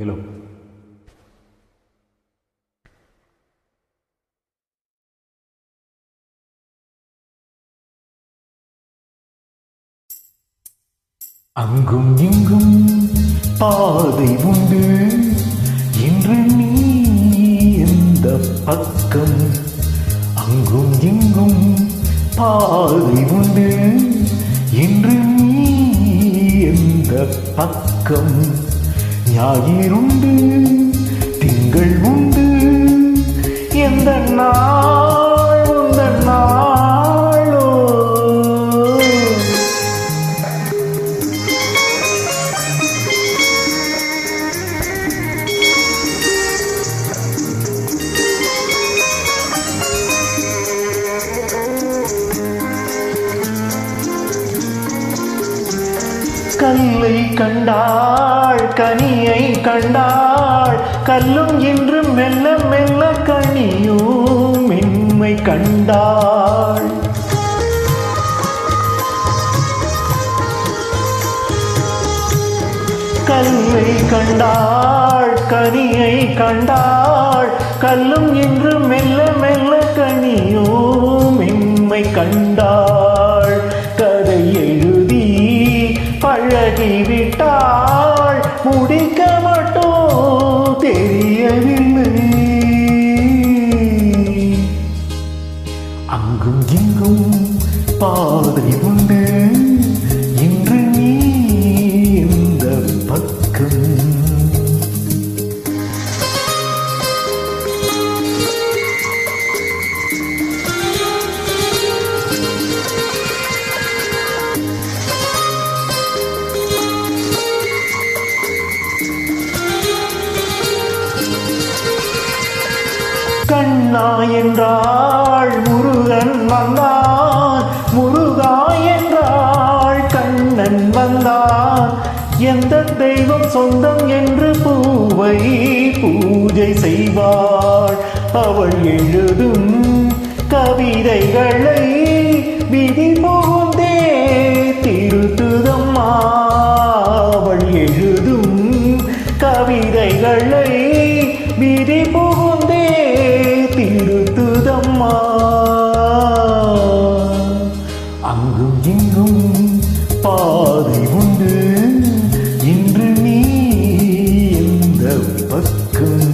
Hello. அங்கும் இங்கும் பாதை உண்டு இன்று நீ எந்த பக்கம். அங்கும் இங்கும் பாதை உண்டு இன்று நீ எந்த பக்கம். ஞாயிறுண்டு திங்கள் உண்டு எந்த நாள் உந்த நாளோ. கல்லை கண்டாள் கனியை கண்டாள் கல்லும் இன்று மெல்ல மெல்ல கனியும் மென்மை கண்டாள். கல்லை கண்டாள் கனியை கண்டாள் கல்லும் இன்று மெல்ல மெல்ல கனியும் மென்மை கண்டாள். கதை எழுதி பழகிவிட்டாள் முடிக்க மட்டும் தெரியவில்லை. அங்கும் இங்கும் பாதை உண்டு இன்று நீ எந்த பக்கம். கண்ணா என்றாள் முருகன் வந்தான், முருகா என்றாள் கண்ணன் வந்தான். எந்த தெய்வம் சொந்தம் என்று பூவை பூஜை செய்வாள். அவள் எழுதும் கவிதைகளை விதி புகுந்தே திருத்துதம்மா. அவள் எழுதும் கவிதைகளை விதி புகுந்தே திருத்துதம்மா. அங்கும் இங்கும் பாதை உண்டு இன்று நீ எந்த பக்கம்.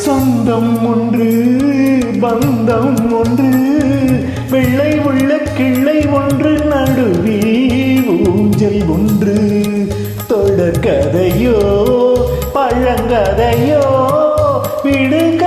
சொந்தம் ஒன்று பந்தம் ஒன்று வெள்ளை உள்ள கிள்ளை ஒன்று நடுவில் ஊஞ்சல் ஒன்று. தொடர்கதையோ பழங்கதையோ விடுக